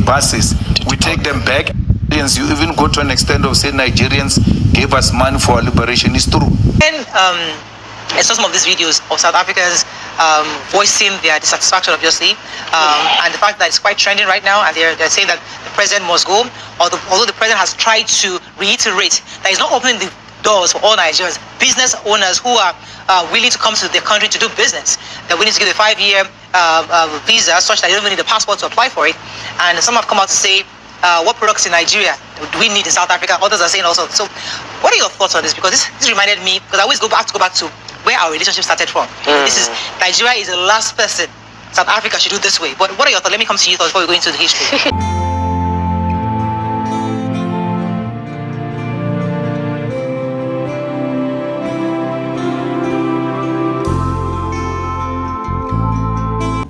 buses, we take them back. You even go to an extent of saying Nigerians gave us money for our liberation. It's true. And I saw some of these videos of South Africans voicing their dissatisfaction, obviously, and the fact that it's quite trending right now, and they're saying that the president must go, although the president has tried to reiterate that he's not opening the doors for all Nigerians, business owners who are willing to come to the country to do business, that we need to give a 5-year visa such that you don't even need a passport to apply for it. And some have come out to say, what products in Nigeria do we need in South Africa? Others are saying also. So what are your thoughts on this? Because this reminded me, because I always go back to where our relationship started from. This is, Nigeria is the last person South Africa should do this way. But what are your thoughts? Let me come to you before we go into the history.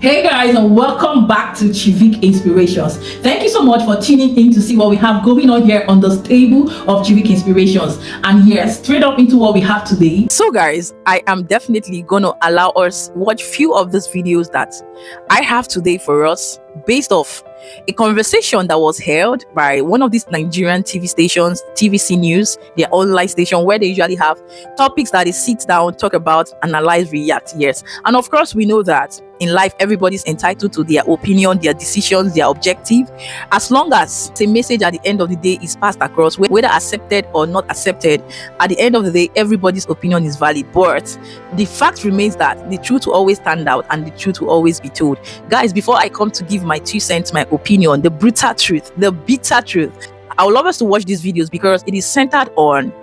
Hey guys, and welcome back to Civic Inspirations. Thank you so much for tuning in to see what we have going on here on the table of Civic Inspirations. And here, straight up into what we have today. So guys, I am definitely gonna allow us watch few of these videos that I have today for us, based off a conversation that was held by one of these Nigerian TV stations, TVC News, their online station, where they usually have topics that they sit down, talk about, analyze, react. Yes, and of course we know that in life everybody's entitled to their opinion, their decisions, their objective, as long as the message at the end of the day is passed across, whether accepted or not accepted. At the end of the day, everybody's opinion is valid, but the fact remains that the truth will always stand out and the truth will always be told. Guys, before I come to give my 2 cents, my opinion, the brutal truth, the bitter truth, I would love us to watch these videos because it is centered on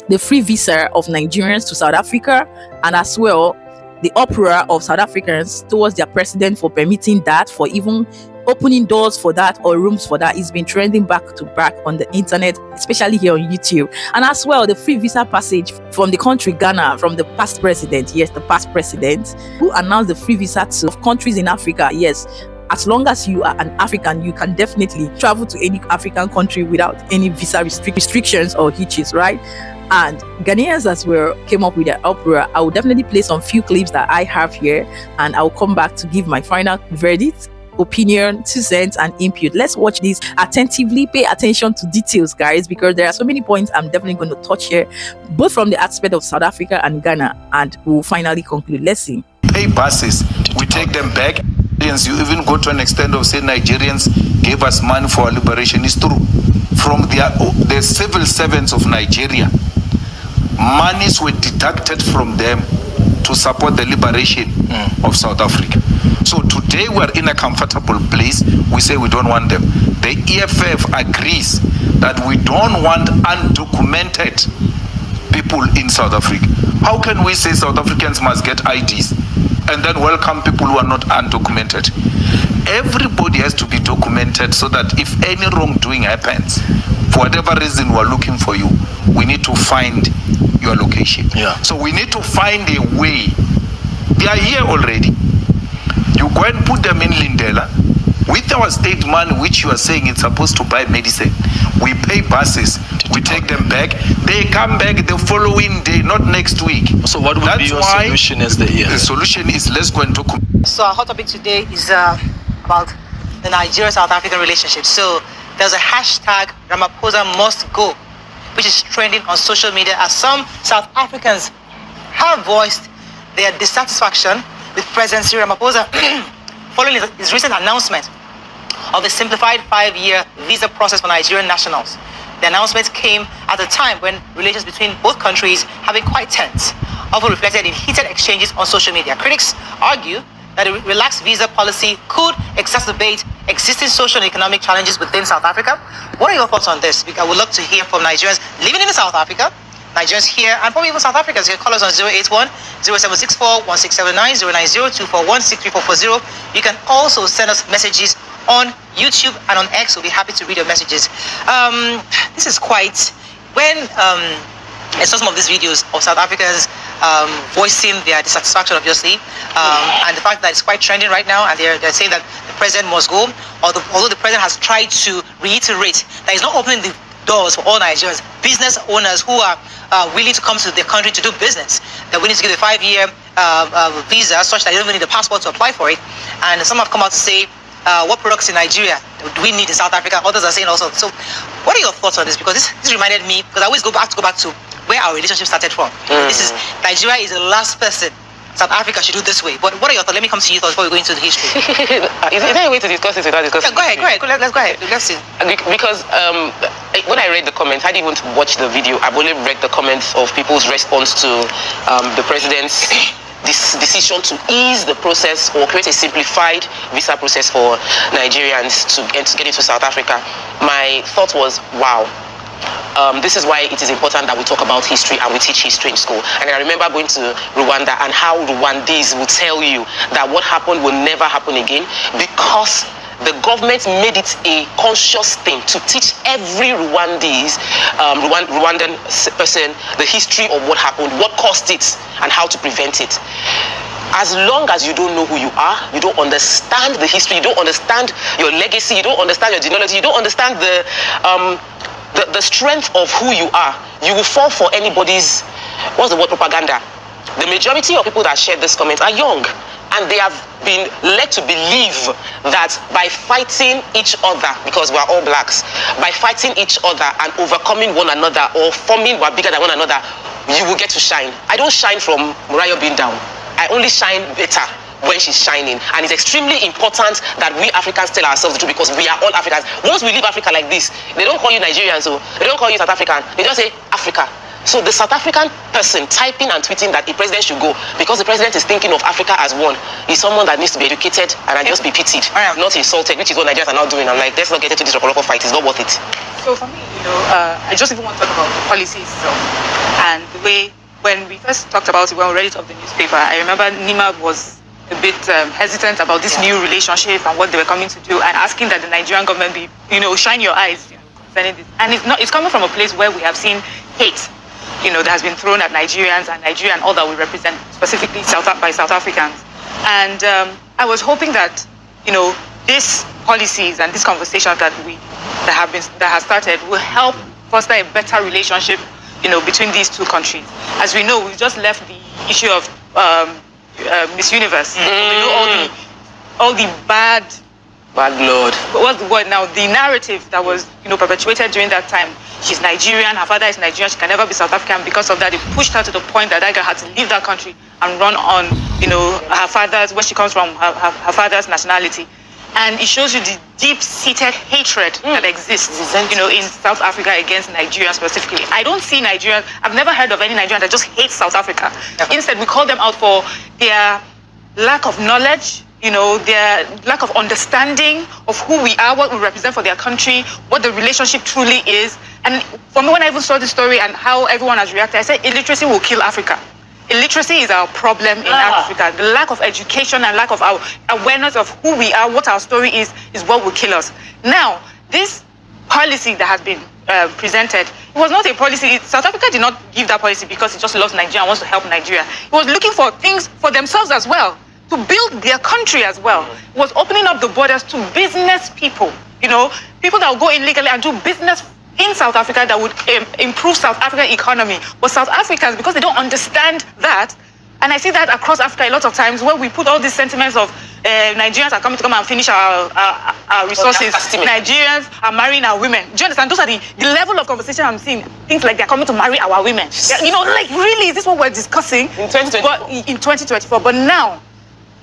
the free visa of Nigerians to South Africa, and as well the uproar of South Africans towards their president for permitting that, for even opening doors for that or rooms for that. It's been trending back to back on the internet, especially here on YouTube. And as well, the free visa passage from the country Ghana, from the past president, yes, the past president, who announced the free visa to countries in Africa. Yes, as long as you are an African, you can definitely travel to any African country without any visa restrictions or hitches, right? And Ghanaians as well came up with their uproar. I will definitely play some few clips that I have here, and I'll come back to give my final verdict, opinion, 2 cents, and input. Let's watch this attentively. Pay attention to details, guys, because there are so many points I'm definitely going to touch here, both from the aspect of South Africa and Ghana, and we'll finally conclude. Let's see. Pay buses, we take them back. You even go to an extent of saying Nigerians gave us money for our liberation. It's true. From the civil servants of Nigeria, monies were deducted from them to support the liberation of South Africa. So today we're in a comfortable place. We say we don't want them. The EFF agrees that we don't want undocumented people in South Africa. How can we say South Africans must get IDs and then welcome people who are not undocumented? Everybody has to be documented so that if any wrongdoing happens, for whatever reason we're looking for you, we need to find your location. Yeah. So we need to find a way. They are here already. You go and put them in Lindela with our state money, which you are saying it's supposed to buy medicine. We pay buses, we take them back. They come back the following day, not next week. So what would be your solution as the year? The solution is let's go and talk. So our hot topic today is about the Nigeria-South African relationship. So there's a hashtag Ramaphosa must go, which is trending on social media as some South Africans have voiced their dissatisfaction with President Cyril Ramaphosa following his recent announcement of a simplified 5-year visa process for Nigerian nationals. The announcement came at a time when relations between both countries have been quite tense, often reflected in heated exchanges on social media. Critics argue that a relaxed visa policy could exacerbate existing social and economic challenges within South Africa. What are your thoughts on this? I would love to hear from Nigerians living in South Africa, Nigerians here, and probably even South Africans. You can call us on 081-0764-1679-090-241-63440. You can also send us messages on YouTube and on X. We'll be happy to read your messages. This is quite... When I saw some of these videos of South Africans voicing their dissatisfaction, obviously, and the fact that it's quite trending right now, and they're saying that the president must go, although the president has tried to reiterate that he's not opening the doors for all Nigerians, business owners who are willing to come to the country to do business, that we need to give a 5-year visa such that you don't even need a passport to apply for it. And some have come out to say, what products in Nigeria do we need in South Africa? Others are saying also. So what are your thoughts on this? Because this reminded me, because I always go back to where our relationship started from. This is, Nigeria is the last person South Africa should do this way. But what are your thoughts? Let me come to you thoughts before we go into the history. Is there a way to discuss it without discussing? Yeah, go ahead. Let's go ahead. Let's see. Because when I read the comments, I didn't even watch the video. I've only read the comments of people's response to the president's this decision to ease the process or create a simplified visa process for Nigerians to get into South Africa. My thought was, wow. This is why it is important that we talk about history and we teach history in school. And I remember going to Rwanda and how Rwandese will tell you that what happened will never happen again because the government made it a conscious thing to teach every Rwandan person the history of what happened, what caused it, and how to prevent it. As long as you don't know who you are, you don't understand the history, you don't understand your legacy, you don't understand your genealogy, you don't understand the strength of who you are, you will fall for anybody's, what's the word, propaganda. The majority of people that shared this comment are young, and they have been led to believe that by fighting each other, because we are all blacks, by fighting each other and overcoming one another or forming we're bigger than one another, you will get to shine. I don't shine from Mariah being down. I only shine better when she's shining, and it's extremely important that we Africans tell ourselves the truth because we are all Africans. Once we leave Africa like this, they don't call you Nigerians, so they don't call you South African, they just say Africa. So the South African person typing and tweeting that a president should go because the president is thinking of Africa as one is someone that needs to be educated and just be pitied, not insulted, which is what Nigerians are now doing. I'm like, let's not get into this local fight, it's not worth it. So for me, I just even want to talk about the policy itself and the way, when we first talked about it, when we read it off the newspaper, I remember Nima was a bit hesitant about this new relationship and what they were coming to do, and asking that the Nigerian government be, shine your eyes concerning this. And it's coming from a place where we have seen hate, that has been thrown at Nigerians and Nigeria and all that we represent, specifically by South Africans. And I was hoping that, these policies and these conversations that have started will help foster a better relationship, between these two countries. As we know, we just left the issue of Miss Universe. All the bad blood. What's the word now? The narrative that was, perpetuated during that time. She's Nigerian. Her father is Nigerian. She can never be South African. Because of that, it pushed her to the point that girl had to leave that country and run on, her father's, where she comes from, her father's nationality. And it shows you the deep-seated hatred that exists, in South Africa against Nigerians specifically. I don't see Nigerians, I've never heard of any Nigerian that just hates South Africa. Instead, we call them out for their lack of knowledge, their lack of understanding of who we are, what we represent for their country, what the relationship truly is. And for me, when I even saw the story and how everyone has reacted, I said illiteracy will kill Africa. Illiteracy is our problem in Africa. The lack of education and lack of our awareness of who we are, what our story is what will kill us. Now, this policy that has been presented, it was not a policy. South Africa did not give that policy because it just loves Nigeria and wants to help Nigeria. It was looking for things for themselves as well, to build their country as well. It was opening up the borders to business people, people that will go in legally and do business in South Africa that would improve South African economy. But South Africans, because they don't understand that, and I see that across Africa a lot of times, where we put all these sentiments of Nigerians are coming to come and finish our resources. Nigerians are marrying our women. Do you understand? Those are the level of conversation I'm seeing. Things like they're coming to marry our women. Like really, is this what we're discussing? In 2024. But now,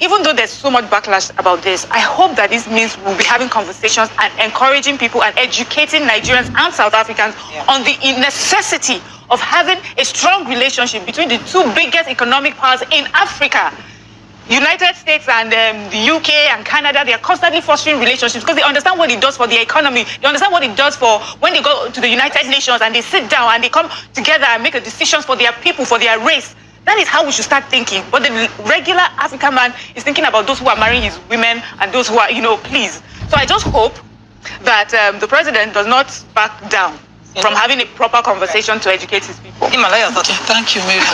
even though there's so much backlash about this, I hope that this means we'll be having conversations and encouraging people and educating Nigerians and South Africans on the necessity of having a strong relationship between the two biggest economic powers in Africa. United States and the UK and Canada, they are constantly fostering relationships because they understand what it does for the economy. They understand what it does for when they go to the United Nations and they sit down and they come together and make decisions for their people, for their race. That is how we should start thinking. But the regular African man is thinking about those who are marrying his women and those who are, please. So I just hope that the president does not back down from having a proper conversation to educate his people. Okay, thank you, Mary.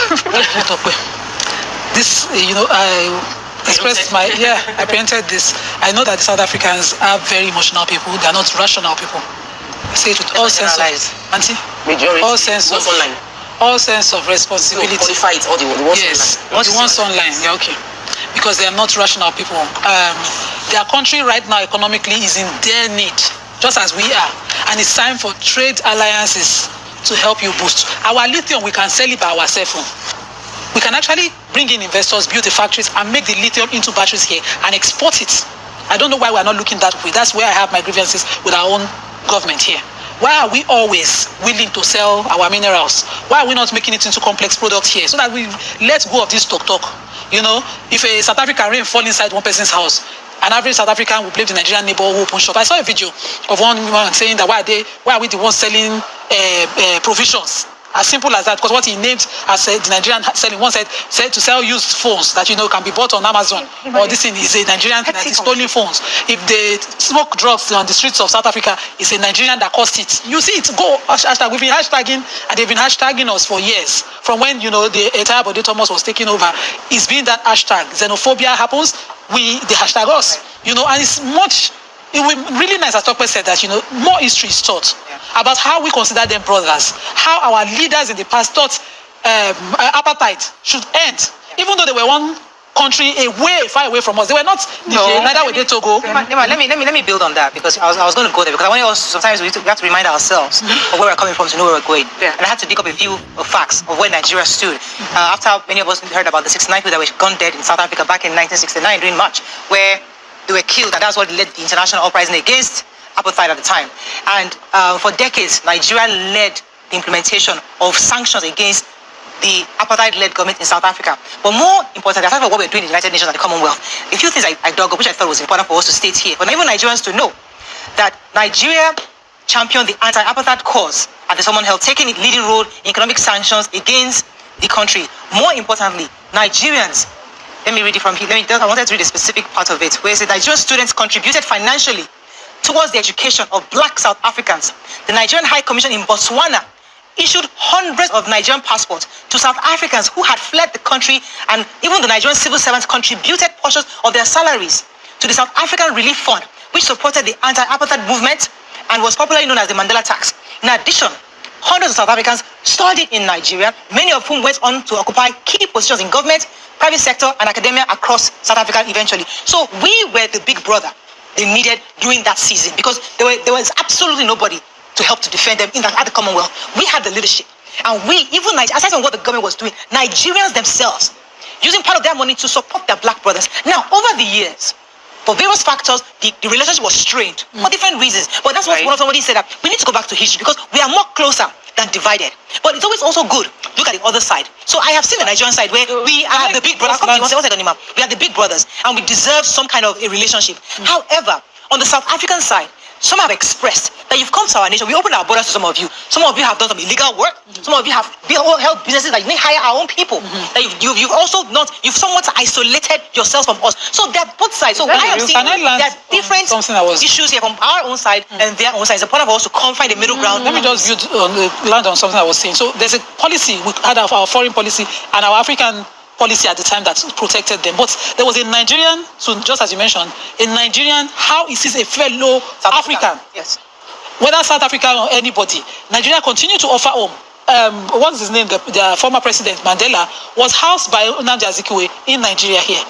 This, I expressed I painted this. I know that the South Africans are very emotional people. They are not rational people. I say it with all sense of, Auntie, all sense of responsibility. Qualify it, all the ones yes, online. the ones online. Yeah, okay. because they are not rational people. Their country right now economically is in their need, just as we are. And it's time for trade alliances to help you boost. Our lithium, we can sell it by ourselves. We can actually bring in investors, build the factories, and make the lithium into batteries here and export it. I don't know why we're not looking that way. That's where I have my grievances with our own government here. Why are we always willing to sell our minerals? Why are we not making it into complex products here so that we let go of this talk? You know, if a South African rain fall inside one person's house, an average South African will blame the Nigerian neighbor who opened shop. I saw a video of one woman saying that why are we the ones selling provisions? As simple as that, because what he named as the Nigerian selling, one said to sell used phones that can be bought on Amazon. Or this thing is a Nigerian thing that is stolen phones. If they smoke drugs on the streets of South Africa, it's a Nigerian that caused it. You see it, go hashtag. We've been hashtagging, and they've been hashtagging us for years. From when the entire Bode Thomas was taking over, it's been that hashtag. Xenophobia happens, they hashtag us. And it's much. It would be really nice, as Tokwe said, that more history is taught about how we consider them brothers, how our leaders in the past thought apartheid should end, even though they were one country far away from us. They were not Nigeria, neither were they Togo. Let me build on that, because I was going to go there, because I want sometimes we have to remind ourselves of where we're coming from to know where we're going. And I had to dig up a few facts of where Nigeria stood after many of us heard about the 69 people that were gone dead in South Africa back in 1969 during March, where they were killed, and that's what led the international uprising against apartheid at the time. And for decades, Nigeria led the implementation of sanctions against the apartheid-led government in South Africa. But more importantly, aside from what we're doing in the United Nations and the Commonwealth, a few things I dug up, which I thought was important for us to state here, but not even Nigerians to know, that Nigeria championed the anti-apartheid cause at the Common Health, taking a leading role in economic sanctions against the country. More importantly, Nigerians, let me read it from here. I wanted to read a specific part of it, where it says Nigerian students contributed financially towards the education of black South Africans. The Nigerian High Commission in Botswana issued hundreds of Nigerian passports to South Africans who had fled the country, and even the Nigerian civil servants contributed portions of their salaries to the South African Relief Fund, which supported the anti-apartheid movement and was popularly known as the Mandela Tax. In addition, hundreds of South Africans studied in Nigeria, many of whom went on to occupy key positions in government, private sector, and academia across South Africa eventually. So we were the big brother they needed during that season, because there was absolutely nobody to help to defend them at the Commonwealth. We had the leadership. And aside from what the government was doing, Nigerians themselves, using part of their money to support their black brothers. Now, over the years, for various factors, the relationship was strained for different reasons. But that's what somebody said, that we need to go back to history, because we are more closer than divided. But it's always also good to look at the other side. So I have seen the Nigerian side where we are the big brothers. We are the big brothers, and we deserve some kind of a relationship. However, on the South African side, some have expressed that you've come to our nation. We opened our borders to some of you. Some of you have done some illegal work. Some of you have held businesses that you may hire our own people. That you've also somewhat isolated yourselves from us. So they're both sides. So I have seen there are different issues here from our own side and their own side. It's important for us to find a middle ground. Let me just land on something I was saying. So there's a policy, we had our foreign policy and our African policy at the time that protected them. But there was a Nigerian, so just as you mentioned, a Nigerian, how is this a fellow South African? Yes. Whether South Africa or anybody, Nigeria continued to offer home. What's his name? The former president, Mandela, was housed by Nnamdi Azikiwe in Nigeria here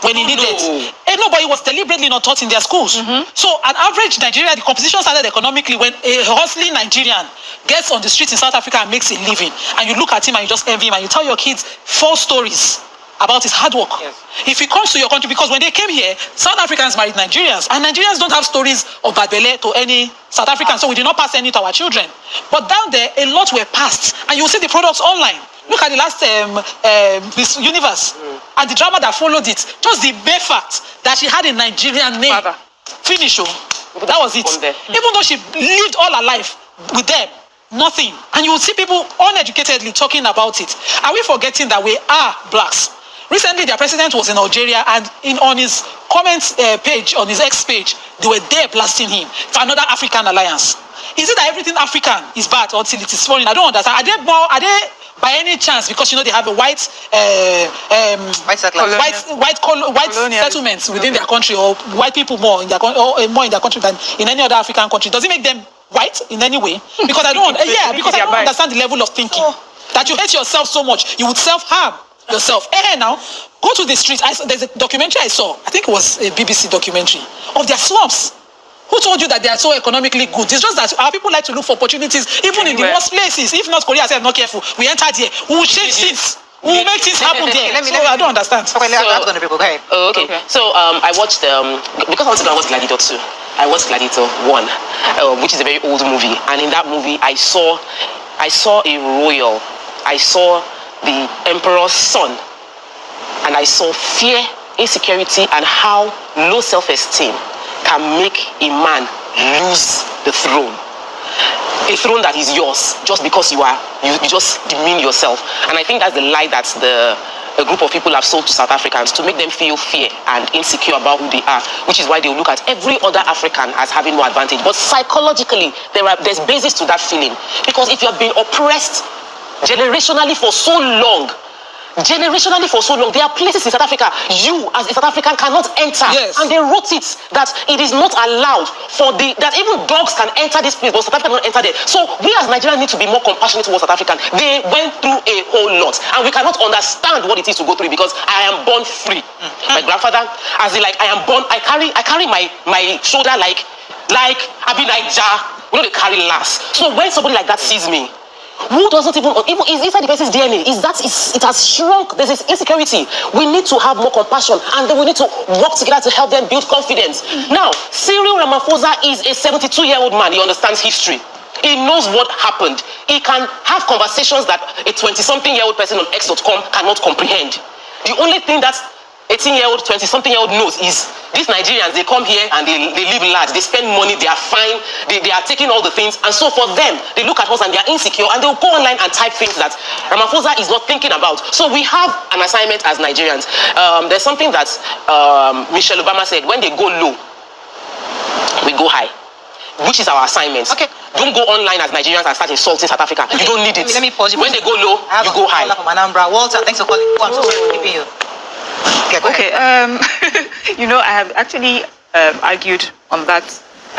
when he needed it. And nobody was deliberately not taught in their schools. So an average Nigeria, the competition started economically when a hustling Nigerian gets on the street in South Africa and makes a living, and you look at him and you just envy him, and you tell your kids false stories about his hard work. Yes. If he comes to your country, because when they came here, South Africans married Nigerians, and Nigerians don't have stories of bad belly to any South African, so we did not pass any to our children. But down there, a lot were passed, and you will see the products online. Look at the last Miss Universe and the drama that followed it. Just the bare fact that she had a Nigerian name. Finish, that was it. Even though she lived all her life with them, nothing. And you will see people uneducatedly talking about it. Are we forgetting that we are blacks? Recently, their president was in Algeria, and on his comments page, on his X page, they were there blasting him for another African alliance. Is it that everything African is bad until it is foreign? I don't understand. Are they by any chance, because they have a white settlements within their country, or white people more in their country than in any other African country? Does it make them white in any way? Because I don't understand the level of thinking that you hate yourself so much you would self-harm yourself. Now, go to the streets. There's a documentary I saw. I think it was a BBC documentary of their slums. Who told you that they are so economically good? It's just that our people like to look for opportunities, even in the worst places. If North Korea said not careful, we entered here. We will change things. We will make things happen there. I don't understand. Okay, I'm going to people. Okay. Okay. So I watched because I want to go and watch Gladiator 2. I watched Gladiator 1, which is a very old movie, and in that movie I saw a royal. I saw the emperor's son, and I saw fear, insecurity, and how low self-esteem can make a man lose the throne. A throne that is yours just because you just demean yourself. And I think that's the lie that a group of people have sold to South Africans, to make them feel fear and insecure about who they are, which is why they will look at every other African as having more advantage. But psychologically, there's basis to that feeling. Because if you have been oppressed generationally for so long, there are places in South Africa you as a South African cannot enter. Yes. And they wrote it that it is not allowed that even dogs can enter this place, but South Africa cannot enter there. So we as Nigerians need to be more compassionate towards South African. They went through a whole lot, and we cannot understand what it is to go through, because I am born free. My grandfather, as in like I am born, I carry my shoulder like Abinaija. We know they carry last. So when somebody like that sees me, who doesn't even is inside the person's DNA, it has shrunk. There's this insecurity. We need to have more compassion, and then we need to work together to help them build confidence. Now, Cyril Ramaphosa is a 72-year-old man. He understands history. He knows what happened. He can have conversations that a 20-something-year-old person on X.com cannot comprehend. The only thing that 18-year-old, 20-something-year-old knows is these Nigerians, they come here and they live large, they spend money, they are fine, they are taking all the things, and so for them, they look at us and they are insecure, and they will go online and type things that Ramaphosa is not thinking about. So we have an assignment as Nigerians. There's something that Michelle Obama said: when they go low, we go high. Which is our assignment. Okay. Don't go online as Nigerians and start insulting South Africa. Okay. You don't need it. Let me pause you. When they go low, you go high. Walter, thanks for calling. I'm so sorry for keeping you. Okay. I have actually argued on that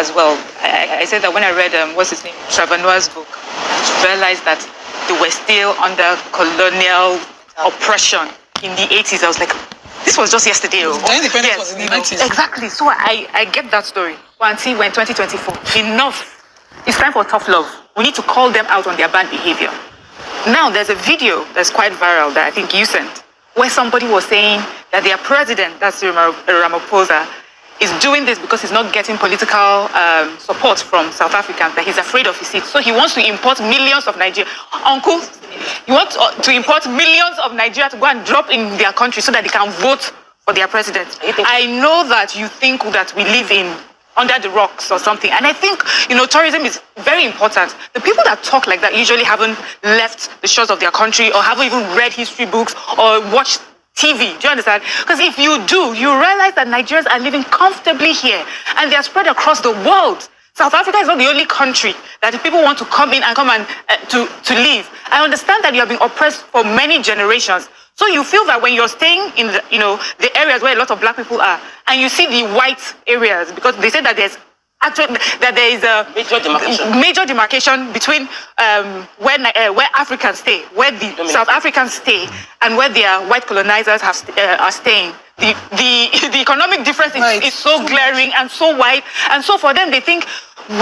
as well. I said that when I read what's his name, Trevor Noah's book, I realized that they were still under colonial oppression in the 80s. I was like, this was just yesterday. The independence was in the 90s. Exactly. So I get that story. Well, until when 2024, enough. It's time for tough love. We need to call them out on their bad behavior. Now, there's a video that's quite viral that I think you sent, where somebody was saying that their president, that's Ramaphosa, is doing this because he's not getting political support from South Africans, that he's afraid of his seat. So he wants to import millions of Nigerians. Uncle, you want to import millions of Nigeria to go and drop in their country so that they can vote for their president. I know that you think that we live under the rocks or something. And I think, tourism is very important. The people that talk like that usually haven't left the shores of their country or haven't even read history books or watched TV. Do you understand? Because if you do, you realize that Nigerians are living comfortably here and they are spread across the world. South Africa is not the only country that the people want to come in and to live. I understand that you have been oppressed for many generations. So you feel that when you're staying in the areas where a lot of black people are, and you see the white areas, because they say that there is a major demarcation between where Africans stay, where the South Africans stay, and where their white colonizers are staying. The economic difference is so glaring and so wide, and so for them they think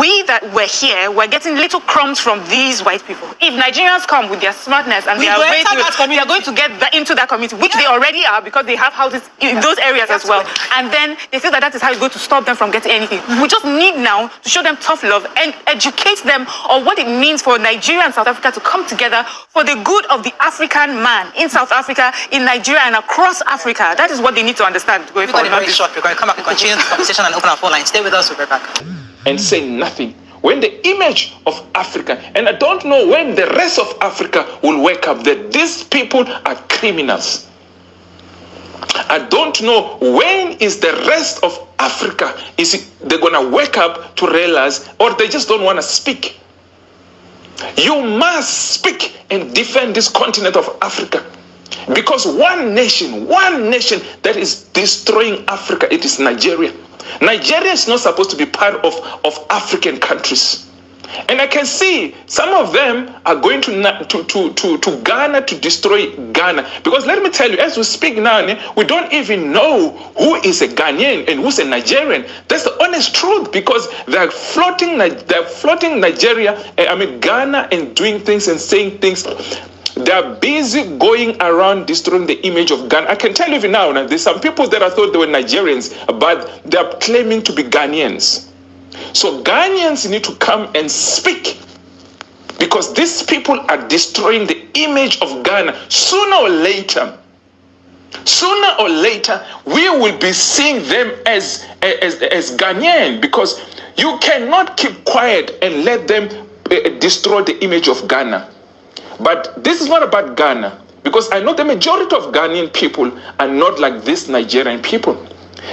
we that were here were getting little crumbs from these white people. If Nigerians come with their smartness and they are going to get into that community, which they already are because they have houses in those areas as well, and then they feel that is how it's going to stop them from getting anything. We just need now to show them tough love and educate them on what it means for Nigeria and South Africa to come together for the good of the African man in South Africa, in Nigeria, and across Africa. That is what they need to understand going forward. Very short. We're going to come back and continue the conversation and open our phone line. Stay with us. We'll be back. And say nothing. When the image of Africa, and I don't know when the rest of Africa will wake up that these people are criminals. I don't know when is the rest of Africa they're gonna wake up to realize, or they just don't want to speak. You must speak and defend this continent of Africa. Because one nation that is destroying Africa, it is Nigeria. Nigeria is not supposed to be part of African countries. And I can see some of them are going to Ghana to destroy Ghana. Because let me tell you, as we speak now, we don't even know who is a Ghanaian and who's a Nigerian. That's the honest truth, because they're floating Nigeria, Ghana, and doing things and saying things. They're busy going around destroying the image of Ghana. I can tell you even now, there's some people that I thought they were Nigerians, but they're claiming to be Ghanaians. So Ghanaians need to come and speak, because these people are destroying the image of Ghana. Sooner or later, we will be seeing them as Ghanaian, because you cannot keep quiet and let them destroy the image of Ghana. But this is not about Ghana, because I know the majority of Ghanaian people are not like these Nigerian people.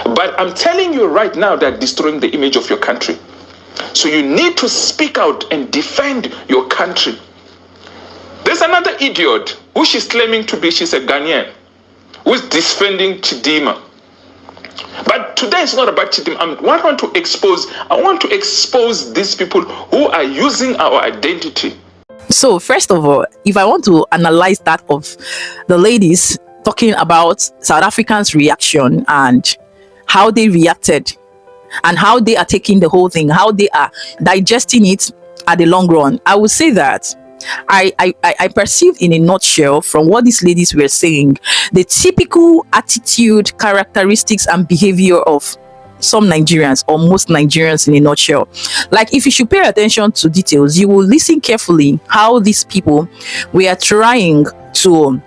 But I'm telling you right now, they're destroying the image of your country. So you need to speak out and defend your country. There's another idiot who she's claiming to be, she's a Ghanaian, who's defending Chidima. But today it's not about Chidima. I want to expose these people who are using our identity. So first of all, if I want to analyze that of the ladies talking about South Africans' reaction and how they reacted and how they are taking the whole thing, how they are digesting it at the long run, I would say that I perceived in a nutshell from what these ladies were saying, the typical attitude, characteristics and behavior of some Nigerians, or most Nigerians in a nutshell. Like, if you should pay attention to details, you will listen carefully how these people were trying to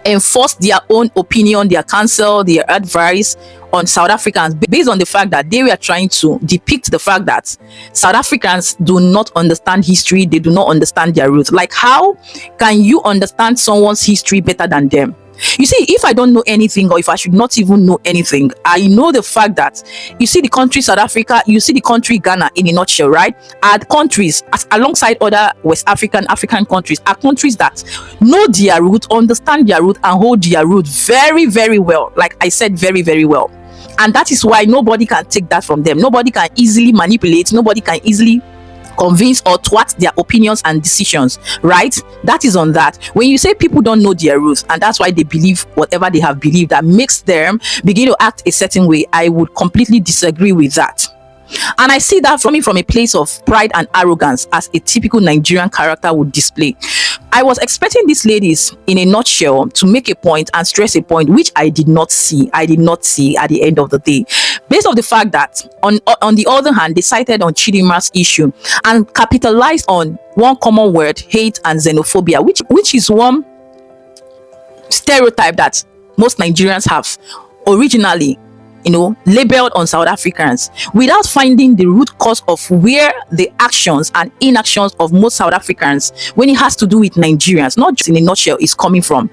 enforce their own opinion, their counsel, their advice on South Africans, based on the fact that they were trying to depict the fact that South Africans do not understand history, they do not understand their roots. Like, how can you understand someone's history better than them? You see, if I don't know anything, or if I should not even know anything, I know the fact that, you see, the country South Africa, you see the country Ghana in a nutshell, right, are countries, alongside other West African countries, are countries that know their root, understand their root, and hold their root very, very well. Like I said, very, very well. And that is why nobody can take that from them. Nobody can easily manipulate, nobody can easily convince or thwart their opinions and decisions, right? That is on that. When you say people don't know their roots, and that's why they believe whatever they have believed that makes them begin to act a certain way, I would completely disagree with that. And I see that coming from a place of pride and arrogance, as a typical Nigerian character would display. I was expecting these ladies, in a nutshell, to make a point and stress a point, which I did not see. I did not see at the end of the day, based on the fact that on the other hand, they cited on Chidima's issue and capitalized on one common word, hate and xenophobia, which is one stereotype that most Nigerians have originally, labeled on South Africans, without finding the root cause of where the actions and inactions of most South Africans, when it has to do with Nigerians, not just in a nutshell, is coming from.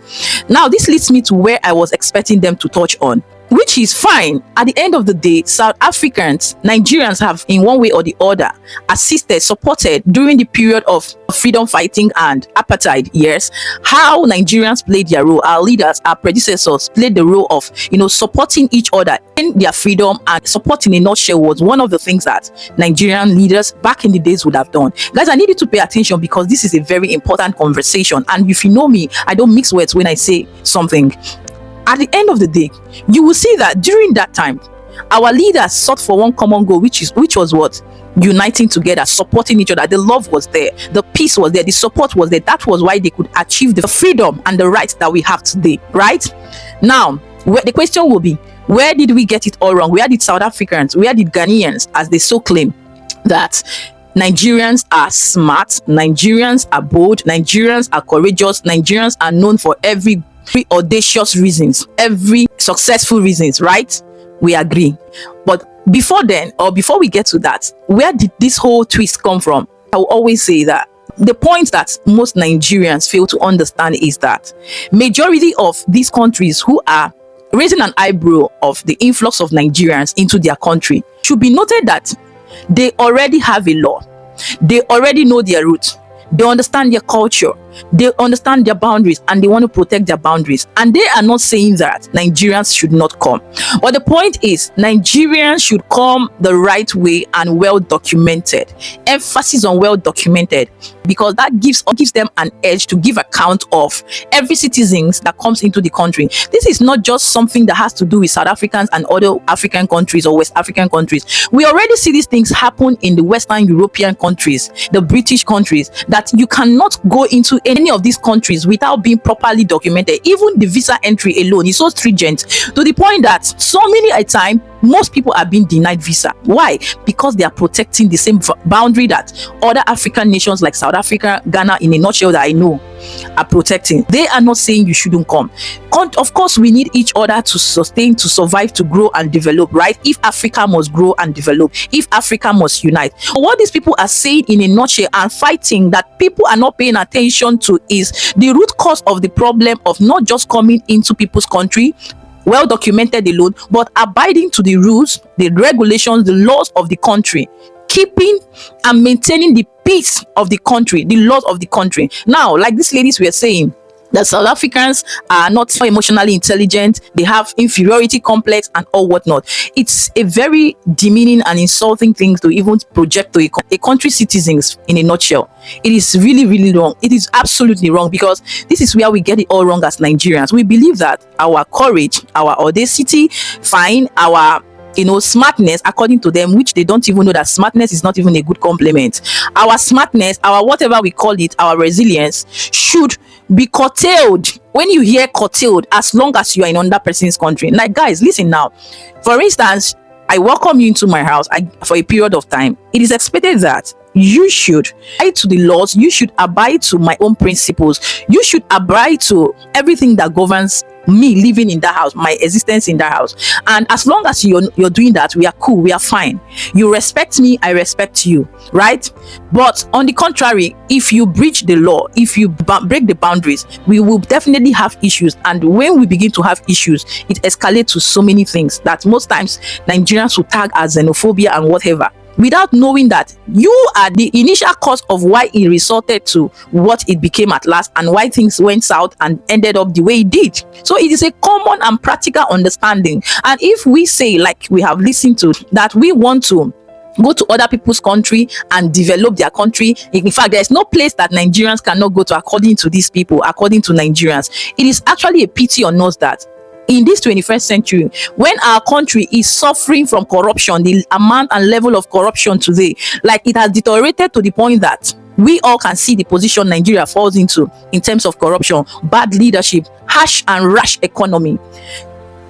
Now, this leads me to where I was expecting them to touch on, which is fine. At the end of the day, South Africans, Nigerians have, in one way or the other, assisted, supported during the period of freedom fighting and apartheid years, how Nigerians played their role. Our leaders, our predecessors played the role of, supporting each other in their freedom, and support in a nutshell was one of the things that Nigerian leaders back in the days would have done. Guys, I need you to pay attention, because this is a very important conversation. And if you know me, I don't mix words when I say something. At the end of the day, you will see that during that time, our leaders sought for one common goal, which was what? Uniting together, supporting each other. The love was there, the peace was there, the support was there. That was why they could achieve the freedom and the rights that we have today, right? Now, the question will be, where did we get it all wrong? Where did South Africans, where did Ghanaians, as they so claim, that Nigerians are smart, Nigerians are bold, Nigerians are courageous, Nigerians are known for every audacious reasons, every successful reasons, right? We agree. But before then, or before we get to that, where did this whole twist come from? I will always say that the point that most Nigerians fail to understand is that majority of these countries who are raising an eyebrow of the influx of Nigerians into their country, should be noted that they already have a law. They already know their roots. They understand their culture. They understand their boundaries and they want to protect their boundaries. And they are not saying that Nigerians should not come. But the point is, Nigerians should come the right way and well documented. Emphasis on well documented, because that gives them an edge to give account of every citizens that comes into the country. This is not just something that has to do with South Africans and other African countries or West African countries. We already see these things happen in the Western European countries, the British countries, that you cannot go into any of these countries without being properly documented. Even the visa entry alone is so stringent, to the point that so many a time most people are being denied visa. Why? Because they are protecting the same boundary that other African nations like South Africa, Ghana, in a nutshell, that I know are protecting. They are not saying you shouldn't come. Of course, we need each other to sustain, to survive, to grow and develop, right? If Africa must grow and develop, if Africa must unite. What these people are saying in a nutshell and fighting that people are not paying attention to is the root cause of the problem of not just coming into people's country, well documented alone, but abiding to the rules, the regulations, the laws of the country, keeping and maintaining the peace of the country, the laws of the country. Now, like these ladies were saying, that South Africans are not so emotionally intelligent, they have inferiority complex and all whatnot. It's a very demeaning and insulting thing to even project to a country's citizens in a nutshell. It is really, really wrong. It is absolutely wrong, because this is where we get it all wrong as Nigerians. We believe that our courage, our audacity, fine, our smartness, according to them, which they don't even know that smartness is not even a good compliment. Our smartness, our whatever we call it, our resilience should be curtailed. When you hear curtailed, as long as you are in another person's country. Like, guys, listen now. For instance, I welcome you into my house for a period of time. It is expected that you should abide to the laws, you should abide to my own principles, you should abide to everything that governs me living in that house, my existence in that house. And as long as you're doing that, we are cool, we are fine. You respect me, I respect you, right? But on the contrary, if you breach the law, if you break the boundaries, we will definitely have issues. And when we begin to have issues, it escalates to so many things that most times Nigerians will tag as xenophobia and whatever, without knowing that you are the initial cause of why it resulted to what it became at last, and why things went south and ended up the way it did. So it is a common and practical understanding. And if we say, like we have listened to, that we want to go to other people's country and develop their country, in fact, there is no place that Nigerians cannot go to according to these people, according to Nigerians. It is actually a pity on us that in this 21st century, when our country is suffering from corruption, the amount and level of corruption today, like, it has deteriorated to the point that we all can see the position Nigeria falls into in terms of corruption, bad leadership, harsh and rash economy,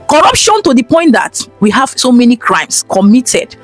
corruption to the point that we have so many crimes committed,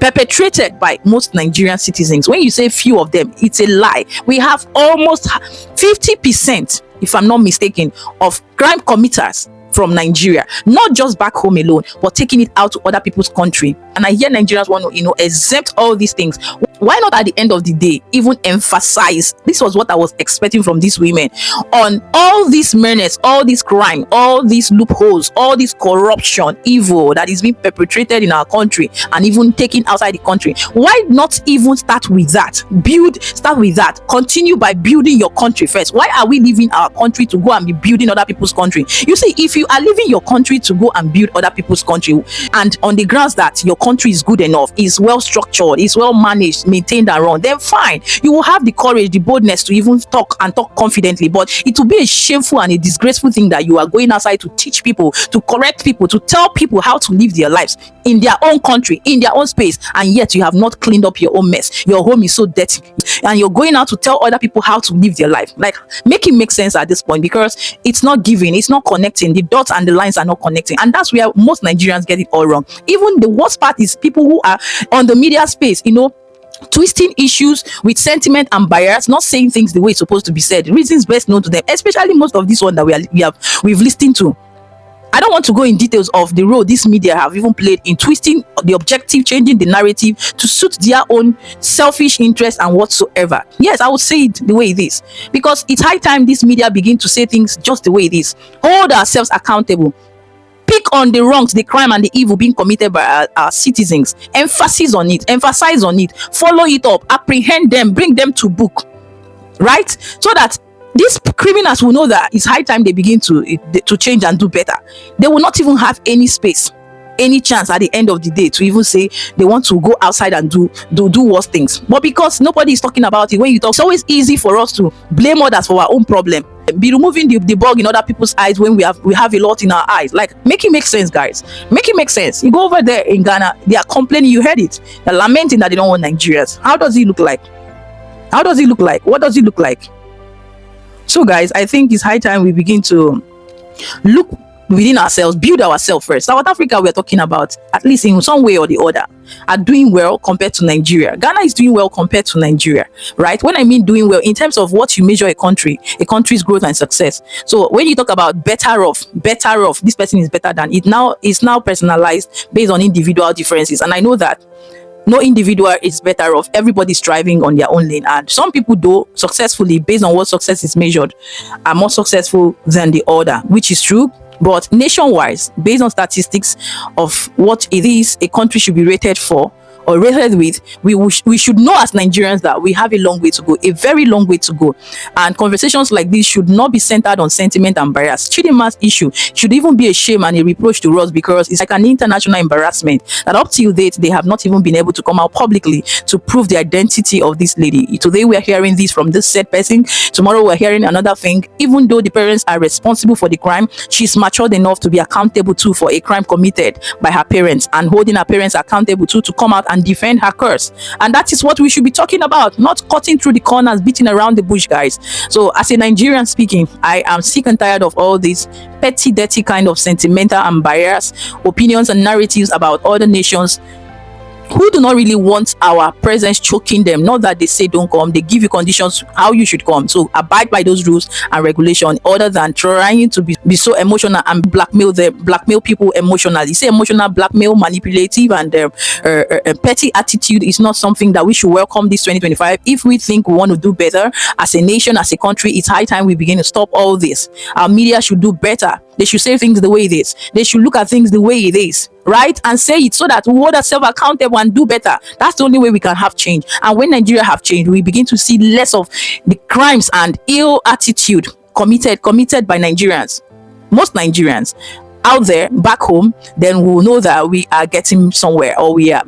perpetrated by most Nigerian citizens. When you say few of them, it's a lie. We have almost 50%, if I'm not mistaken, of crime committers from Nigeria, not just back home alone, but taking it out to other people's country. And I hear Nigerians want to, exempt all these things. Why not at the end of the day even emphasize, this was what I was expecting from these women, on all this menace, all this crime, all these loopholes, all this corruption, evil that is being perpetrated in our country and even taken outside the country. Why not even start with that? Start with that. Continue by building your country first. Why are we leaving our country to go and be building other people's country? You see, if you are leaving your country to go and build other people's country, and on the grounds that your country is good enough, is well structured, is well managed, maintained and run, then fine, you will have the courage, the boldness to even talk confidently. But it will be a shameful and a disgraceful thing that you are going outside to teach people, to correct people, to tell people how to live their lives in their own country, in their own space, and yet you have not cleaned up your own mess. Your home is so dirty, and you're going out to tell other people how to live their life. Like, make it make sense at this point, because it's not giving, it's not connecting. The dots and the lines are not connecting, and that's where most Nigerians get it all wrong. Even the worst part is people who are on the media space, twisting issues with sentiment and bias, not saying things the way it's supposed to be said. Reasons best known to them, especially most of this one that we've listened to. I don't want to go in details of the role this media have even played in twisting the objective, changing the narrative to suit their own selfish interest and whatsoever. Yes, I would say it the way it is, because it's high time this media begin to say things just the way it is. Hold ourselves accountable. Pick on the wrongs, the crime and the evil being committed by our citizens. Emphasize on it, follow it up, apprehend them, bring them to book, right? So that these criminals will know that it's high time they begin to change and do better. They will not even have any space, any chance at the end of the day to even say they want to go outside and do worse things. But because nobody is talking about it, when you talk, it's always easy for us to blame others for our own problem, be removing the bug in other people's eyes when we have a lot in our eyes. Like, make it make sense, guys. Make it make sense. You go over there in Ghana, they are complaining, you heard it, they're lamenting that they don't want Nigerians. How does it look like? How does it look like? What does it look like? So guys, I think it's high time we begin to look within ourselves, build ourselves first. South Africa, we're talking about, at least in some way or the other, are doing well compared to Nigeria. Ghana is doing well compared to Nigeria, right? When I mean doing well, in terms of what you measure a country's growth and success. So when you talk about better off, this person is better than it. Now it's now personalized based on individual differences. And I know that no individual is better off. Everybody's striving on their own lane, and some people, though, successfully, based on what success is measured, are more successful than the other, which is true. But nation-wise, based on statistics of what it is a country should be rated for or rated with, we should know as Nigerians that we have a long way to go, a very long way to go. And conversations like this should not be centered on sentiment and bias. Chidinma's issue should even be a shame and a reproach to us, because it's like an international embarrassment that up till date they have not even been able to come out publicly to prove the identity of this lady. Today we are hearing this from this said person, tomorrow we're hearing another thing. Even though the parents are responsible for the crime, she's matured enough to be accountable too for a crime committed by her parents, and holding her parents accountable too to come out and defend her curse. And that is what we should be talking about, not cutting through the corners, beating around the bush, guys. So as a Nigerian speaking, I am sick and tired of all these petty, dirty kind of sentimental and biased opinions and narratives about other nations who do not really want our presence choking them. Not that they say don't come, they give you conditions how you should come. So abide by those rules and regulations, other than trying to be so emotional and blackmail people emotionally. Say emotional blackmail, manipulative, and petty attitude is not something that we should welcome this 2025. If we think we want to do better as a nation, as a country, it's high time we begin to stop all this. Our media should do better. They should say things the way it is. They should look at things the way it is, right? And say it so that we hold ourselves accountable and do better. That's the only way we can have change. And when Nigeria have changed, we begin to see less of the crimes and ill attitude committed by Nigerians. Most Nigerians out there back home, then we'll know that we are getting somewhere, or we are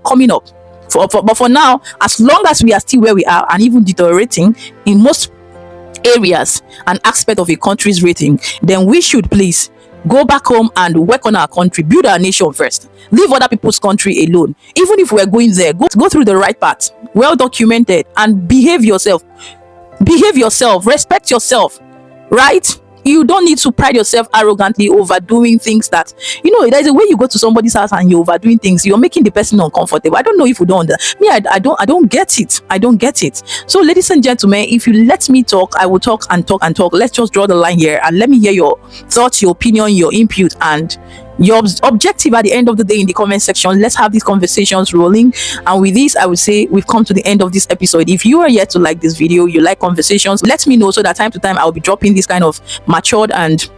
coming up. But for now, as long as we are still where we are and even deteriorating in most areas and aspect of a country's rating, then we should please go back home and work on our country, build our nation first. Leave other people's country alone. Even if we're going there, go through the right path, well documented, and behave yourself, respect yourself, right? You don't need to pride yourself arrogantly overdoing things that, there's a way you go to somebody's house and you're overdoing things, you're making the person uncomfortable. I don't know if you don't. I don't get it. I don't get it. So ladies and gentlemen, if you let me talk, I will talk and talk and talk. Let's just draw the line here and let me hear your thoughts, your opinion, your input, and your objective at the end of the day in the comment section. Let's have these conversations rolling. And with this, I would say we've come to the end of this episode. If you are yet to like this video, you like conversations, let me know so that time to time I'll be dropping this kind of matured and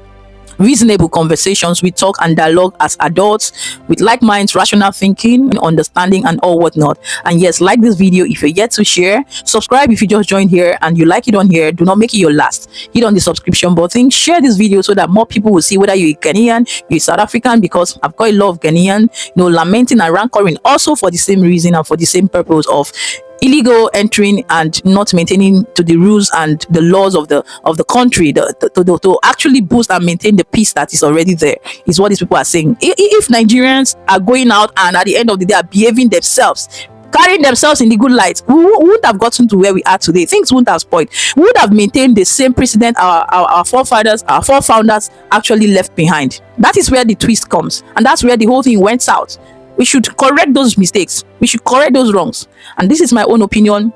reasonable conversations. We talk and dialogue as adults with like minds, rational thinking, understanding, and all whatnot. And yes, like this video if you're yet to share. Subscribe if you just joined here and you like it on here. Do not make it your last. Hit on the subscription button. Share this video so that more people will see whether you're Ghanaian, you're South African, because I've got a lot of Ghanaian, lamenting and rancouring also for the same reason and for the same purpose of illegal entering and not maintaining to the rules and the laws of the country to actually boost and maintain the peace that is already there, is what these people are saying. If Nigerians are going out and at the end of the day are behaving themselves, carrying themselves in the good light, we wouldn't have gotten to where we are today. Things wouldn't have spoiled. We would have maintained the same precedent our forefathers, our forefounders actually left behind. That is where the twist comes, and that's where the whole thing went south. We should correct those mistakes. We should correct those wrongs. And this is my own opinion.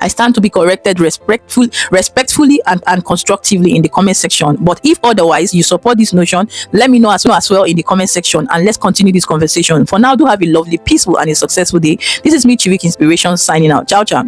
I stand to be corrected respectfully and constructively in the comment section. But if otherwise you support this notion, let me know as well in the comment section, and let's continue this conversation. For now, do have a lovely, peaceful, and a successful day. This is me, Chivik Inspiration, signing out. Ciao, ciao.